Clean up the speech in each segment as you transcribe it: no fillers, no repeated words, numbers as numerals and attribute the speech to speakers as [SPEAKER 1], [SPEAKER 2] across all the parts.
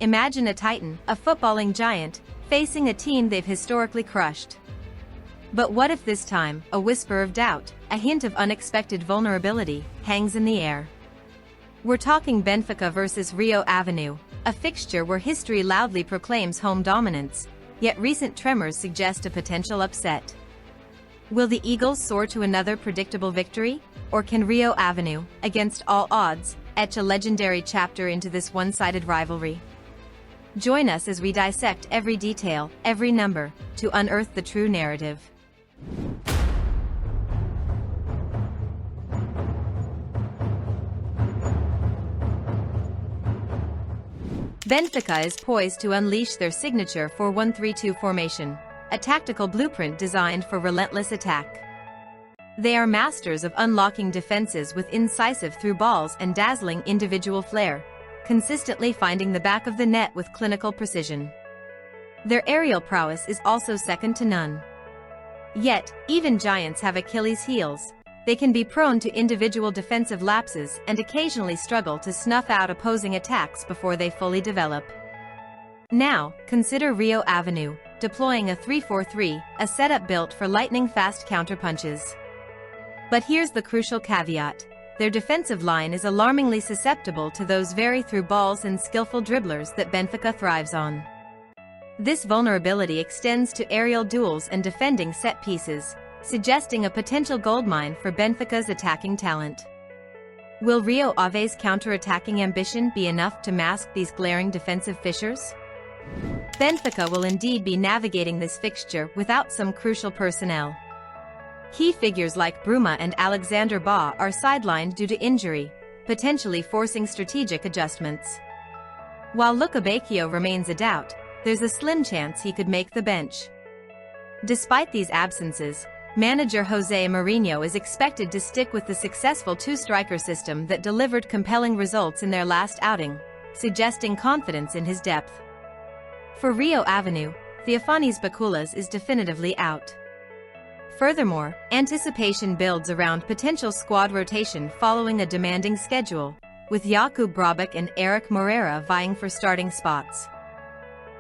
[SPEAKER 1] Imagine a titan, a footballing giant, facing a team they've historically crushed. But what if this time, a whisper of doubt, a hint of unexpected vulnerability, hangs in the air? We're talking Benfica versus Rio Ave, a fixture where history loudly proclaims home dominance, yet recent tremors suggest a potential upset. Will the Eagles soar to another predictable victory, or can Rio Ave, against all odds, etch a legendary chapter into this one-sided rivalry? Join us as we dissect every detail, every number, to unearth the true narrative. Benfica is poised to unleash their signature 4-1-3-2 formation, a tactical blueprint designed for relentless attack. They are masters of unlocking defenses with incisive through balls and dazzling individual flair, consistently finding the back of the net with clinical precision. Their aerial prowess is also second to none. Yet, even giants have Achilles' heels. They can be prone to individual defensive lapses and occasionally struggle to snuff out opposing attacks before they fully develop. Now, consider Rio Ave, deploying a 3-4-3, a setup built for lightning-fast counterpunches. But here's the crucial caveat. Their defensive line is alarmingly susceptible to those very through balls and skillful dribblers that Benfica thrives on. This vulnerability extends to aerial duels and defending set pieces, suggesting a potential goldmine for Benfica's attacking talent. Will Rio Ave's counter-attacking ambition be enough to mask these glaring defensive fissures? Benfica will indeed be navigating this fixture without some crucial personnel. Key figures like Bruma and Alexander Bah are sidelined due to injury, potentially forcing strategic adjustments. While Lucas remains a doubt, there's a slim chance he could make the bench. Despite these absences, manager Jose Mourinho is expected to stick with the successful two-striker system that delivered compelling results in their last outing, suggesting confidence in his depth. For Rio Ave, Theofanis Bakoulas is definitively out. Furthermore, anticipation builds around potential squad rotation following a demanding schedule, with Jakub Brabec and Eric Moreira vying for starting spots.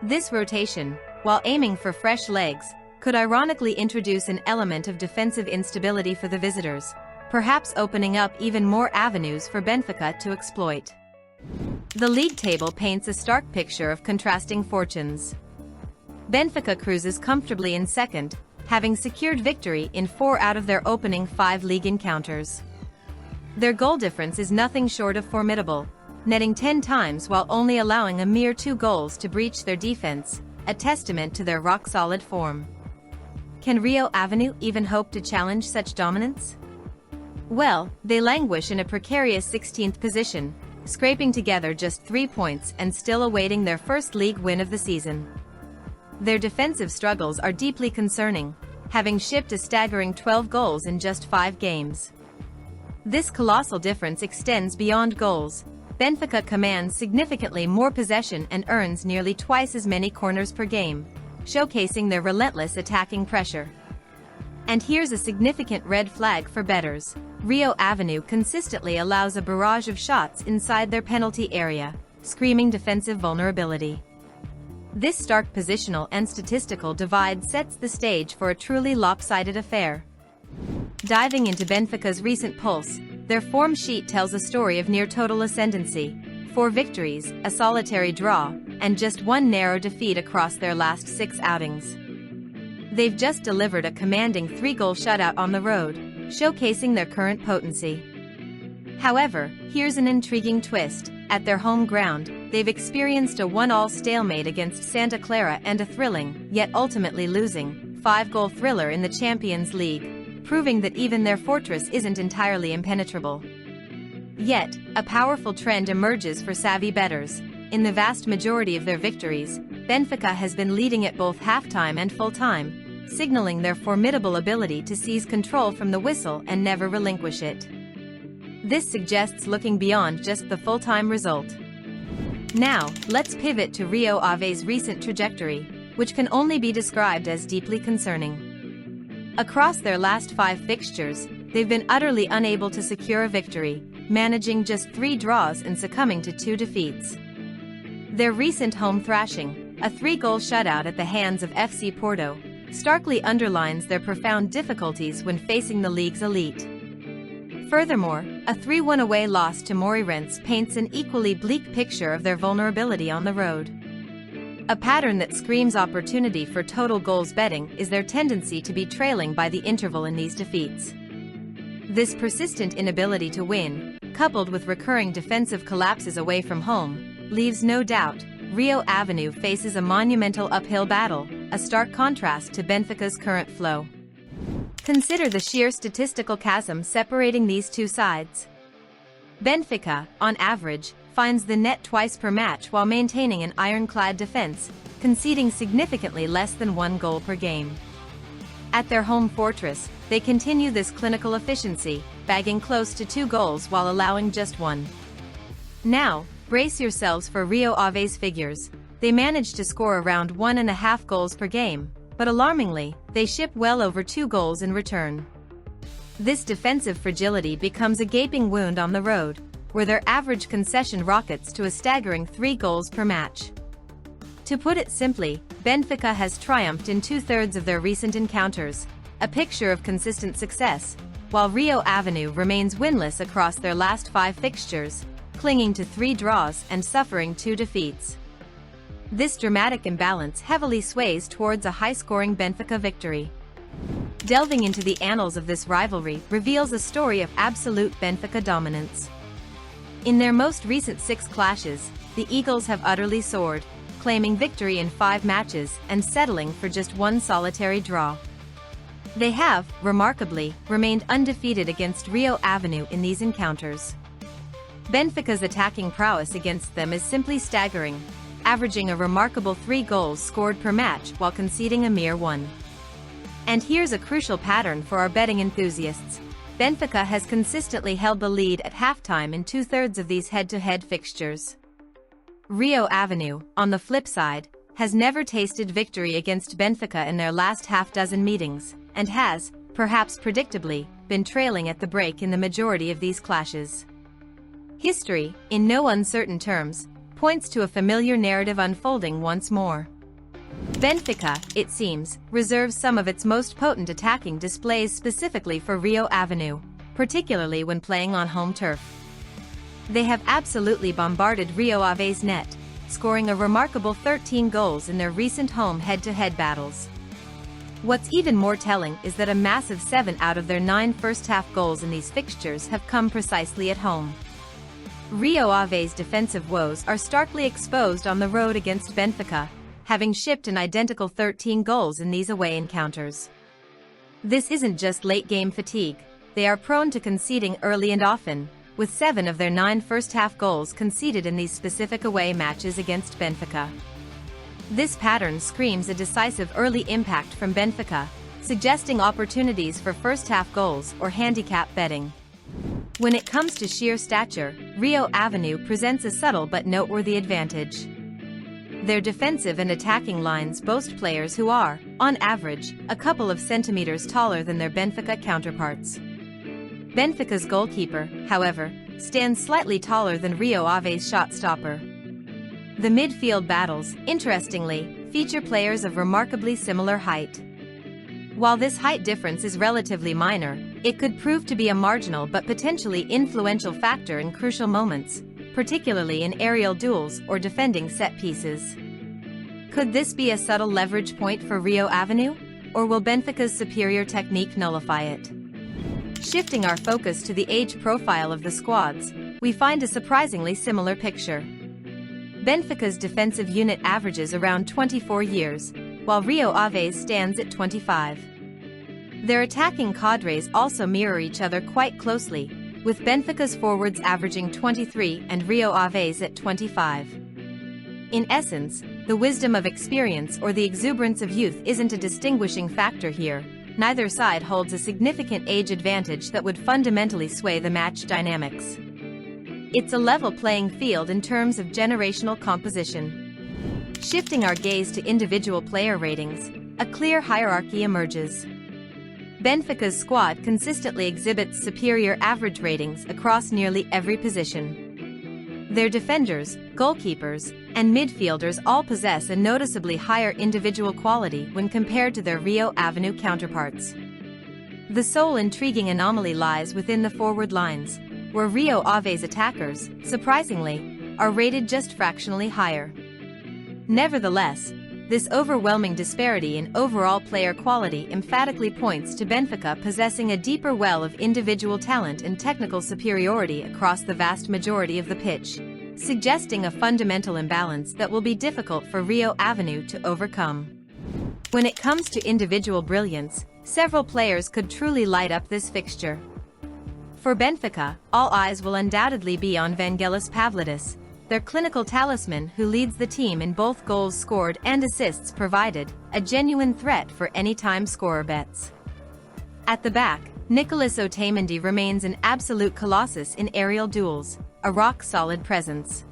[SPEAKER 1] This rotation, while aiming for fresh legs, could ironically introduce an element of defensive instability for the visitors, perhaps opening up even more avenues for Benfica to exploit. The league table paints a stark picture of contrasting fortunes. Benfica cruises comfortably in second, having secured victory in 4 out of their opening 5 league encounters. Their goal difference is nothing short of formidable, netting 10 times while only allowing a mere 2 goals to breach their defense, a testament to their rock-solid form. Can Rio Ave even hope to challenge such dominance? Well, they languish in a precarious 16th position, scraping together just 3 points and still awaiting their first league win of the season. Their defensive struggles are deeply concerning, having shipped a staggering 12 goals in just 5 games. This colossal difference extends beyond goals. Benfica commands significantly more possession and earns nearly twice as many corners per game, showcasing their relentless attacking pressure. And here's a significant red flag for bettors. Rio Ave consistently allows a barrage of shots inside their penalty area, screaming defensive vulnerability. This stark positional and statistical divide sets the stage for a truly lopsided affair. Diving into Benfica's recent pulse, their form sheet tells a story of near-total ascendancy: 4 victories, a solitary draw, and just 1 narrow defeat across their last 6 outings. They've just delivered a commanding 3-goal shutout on the road, showcasing their current potency. However, here's an intriguing twist. At their home ground, they've experienced a 1-1 stalemate against Santa Clara and a thrilling, yet ultimately losing, 5-goal thriller in the Champions League, proving that even their fortress isn't entirely impenetrable. Yet, a powerful trend emerges for savvy bettors. In the vast majority of their victories, Benfica has been leading at both halftime and full-time, signaling their formidable ability to seize control from the whistle and never relinquish it. This suggests looking beyond just the full-time result. Now, let's pivot to Rio Ave's recent trajectory, which can only be described as deeply concerning. Across their last 5 fixtures, they've been utterly unable to secure a victory, managing just 3 draws and succumbing to 2 defeats. Their recent home thrashing, a 3-goal shutout at the hands of FC Porto, starkly underlines their profound difficulties when facing the league's elite. Furthermore, a 3-1 away loss to Moreirense paints an equally bleak picture of their vulnerability on the road. A pattern that screams opportunity for total goals betting is their tendency to be trailing by the interval in these defeats. This persistent inability to win, coupled with recurring defensive collapses away from home, leaves no doubt Rio Ave faces a monumental uphill battle, a stark contrast to Benfica's current flow. Consider the sheer statistical chasm separating these two sides. Benfica, on average, finds the net twice per match while maintaining an ironclad defense, conceding significantly less than 1 goal per game. At their home fortress, they continue this clinical efficiency, bagging close to 2 goals while allowing just 1. Now, brace yourselves for Rio Ave's figures. They manage to score around 1.5 goals per game, but alarmingly, they ship well over 2 goals in return. This defensive fragility becomes a gaping wound on the road, where their average concession rockets to a staggering 3 goals per match. To put it simply, Benfica has triumphed in 2/3 of their recent encounters, a picture of consistent success, while Rio Ave remains winless across their last 5 fixtures, clinging to 3 draws and suffering 2 defeats. This dramatic imbalance heavily sways towards a high-scoring Benfica victory. Delving into the annals of this rivalry reveals a story of absolute Benfica dominance. In their most recent 6 clashes, the Eagles have utterly soared, claiming victory in 5 matches and settling for just 1 solitary draw. They have, remarkably, remained undefeated against Rio Ave in these encounters. Benfica's attacking prowess against them is simply staggering, averaging a remarkable 3 goals scored per match while conceding a mere 1. And here's a crucial pattern for our betting enthusiasts. Benfica has consistently held the lead at halftime in 2/3 of these head-to-head fixtures. Rio Ave, on the flip side, has never tasted victory against Benfica in their last half-dozen meetings, and has, perhaps predictably, been trailing at the break in the majority of these clashes. History, in no uncertain terms, points to a familiar narrative unfolding once more. Benfica, it seems, reserves some of its most potent attacking displays specifically for Rio Ave, particularly when playing on home turf. They have absolutely bombarded Rio Ave's net, scoring a remarkable 13 goals in their recent home head-to-head battles. What's even more telling is that a massive 7 out of their 9 first-half goals in these fixtures have come precisely at home. Rio Ave's defensive woes are starkly exposed on the road against Benfica, having shipped an identical 13 goals in these away encounters. This isn't just late-game fatigue, they are prone to conceding early and often, with 7 of their 9 first-half goals conceded in these specific away matches against Benfica. This pattern screams a decisive early impact from Benfica, suggesting opportunities for first-half goals or handicap betting. When it comes to sheer stature, Rio Ave presents a subtle but noteworthy advantage. Their defensive and attacking lines boast players who are, on average, a couple of centimeters taller than their Benfica counterparts. Benfica's goalkeeper, however, stands slightly taller than Rio Ave's shot stopper. The midfield battles, interestingly, feature players of remarkably similar height. While this height difference is relatively minor, it could prove to be a marginal but potentially influential factor in crucial moments, particularly in aerial duels or defending set pieces. Could this be a subtle leverage point for Rio Ave, or will Benfica's superior technique nullify it? Shifting our focus to the age profile of the squads, we find a surprisingly similar picture. Benfica's defensive unit averages around 24 years, while Rio Ave's stands at 25. Their attacking cadres also mirror each other quite closely, with Benfica's forwards averaging 23 and Rio Ave's at 25. In essence, the wisdom of experience or the exuberance of youth isn't a distinguishing factor here. Neither side holds a significant age advantage that would fundamentally sway the match dynamics. It's a level playing field in terms of generational composition. Shifting our gaze to individual player ratings, a clear hierarchy emerges. Benfica's squad consistently exhibits superior average ratings across nearly every position. Their defenders, goalkeepers, and midfielders all possess a noticeably higher individual quality when compared to their Rio Ave counterparts. The sole intriguing anomaly lies within the forward lines, where Rio Ave's attackers, surprisingly, are rated just fractionally higher. Nevertheless, this overwhelming disparity in overall player quality emphatically points to Benfica possessing a deeper well of individual talent and technical superiority across the vast majority of the pitch, suggesting a fundamental imbalance that will be difficult for Rio Ave to overcome. When it comes to individual brilliance, several players could truly light up this fixture. For Benfica, all eyes will undoubtedly be on Vangelis Pavlidis, their clinical talisman who leads the team in both goals scored and assists provided, a genuine threat for anytime scorer bets. At the back, Nicolás Otamendi remains an absolute colossus in aerial duels, a rock-solid presence.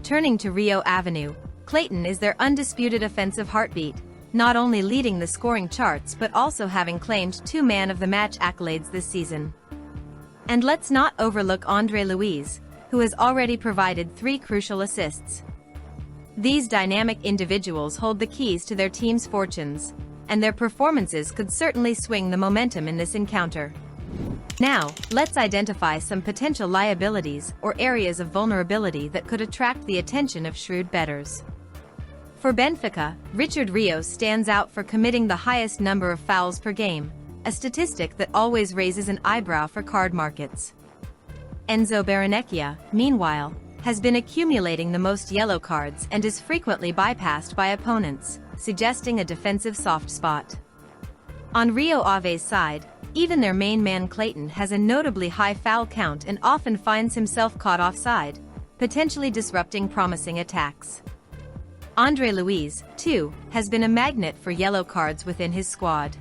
[SPEAKER 1] Turning to Rio Ave, Clayton is their undisputed offensive heartbeat, not only leading the scoring charts but also having claimed 2 Man of the Match accolades this season. And let's not overlook André Luiz, who has already provided 3 crucial assists. These dynamic individuals hold the keys to their team's fortunes, and their performances could certainly swing the momentum in this encounter. Now, let's identify some potential liabilities or areas of vulnerability that could attract the attention of shrewd bettors. For Benfica, Richard Rios stands out for committing the highest number of fouls per game, a statistic that always raises an eyebrow for card markets. Enzo Barrenechea, meanwhile, has been accumulating the most yellow cards and is frequently bypassed by opponents, suggesting a defensive soft spot. On Rio Ave's side, even their main man Clayton has a notably high foul count and often finds himself caught offside, potentially disrupting promising attacks. André Luiz, too, has been a magnet for yellow cards within his squad.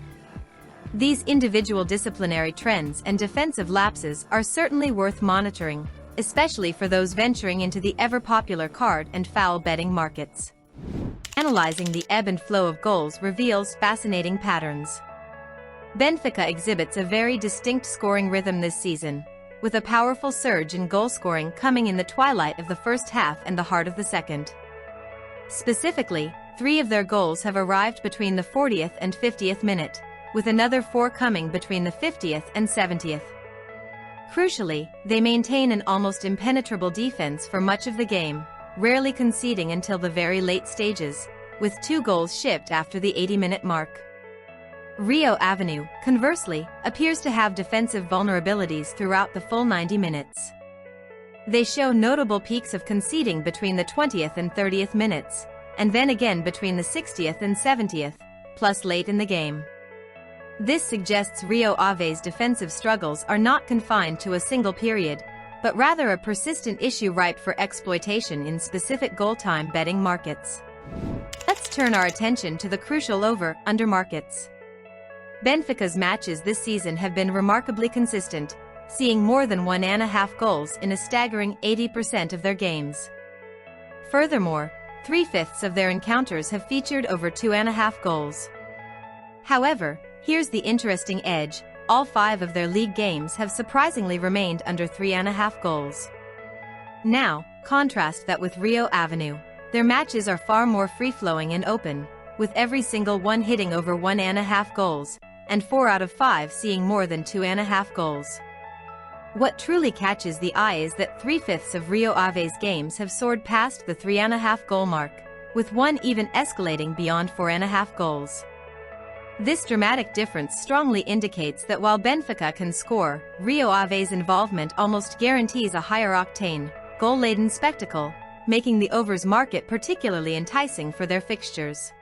[SPEAKER 1] These individual disciplinary trends and defensive lapses are certainly worth monitoring, especially for those venturing into the ever-popular card and foul betting markets. Analyzing the ebb and flow of goals reveals fascinating patterns. Benfica exhibits a very distinct scoring rhythm this season, with a powerful surge in goal scoring coming in the twilight of the first half and the heart of the second. Specifically, 3 of their goals have arrived between the 40th and 50th minute, with another 4 coming between the 50th and 70th. Crucially, they maintain an almost impenetrable defense for much of the game, rarely conceding until the very late stages, with 2 goals shipped after the 80-minute mark. Rio Ave, conversely, appears to have defensive vulnerabilities throughout the full 90 minutes. They show notable peaks of conceding between the 20th and 30th minutes, and then again between the 60th and 70th, plus late in the game. This suggests Rio Ave's defensive struggles are not confined to a single period, but rather a persistent issue ripe for exploitation in specific goal-time betting markets. Let's turn our attention to the crucial over-under markets. Benfica's matches this season have been remarkably consistent, seeing more than 1.5 goals in a staggering 80% of their games. Furthermore, 3/5 of their encounters have featured over 2.5 goals. However, here's the interesting edge: all 5 of their league games have surprisingly remained under 3.5 goals. Now, contrast that with Rio Ave. Their matches are far more free-flowing and open, with every single one hitting over 1.5 goals, and 4 out of 5 seeing more than 2.5 goals. What truly catches the eye is that 3/5 of Rio Ave's games have soared past the 3.5 goal mark, with one even escalating beyond 4.5 goals. This dramatic difference strongly indicates that while Benfica can score, Rio Ave's involvement almost guarantees a higher-octane, goal-laden spectacle, making the overs market particularly enticing for their fixtures.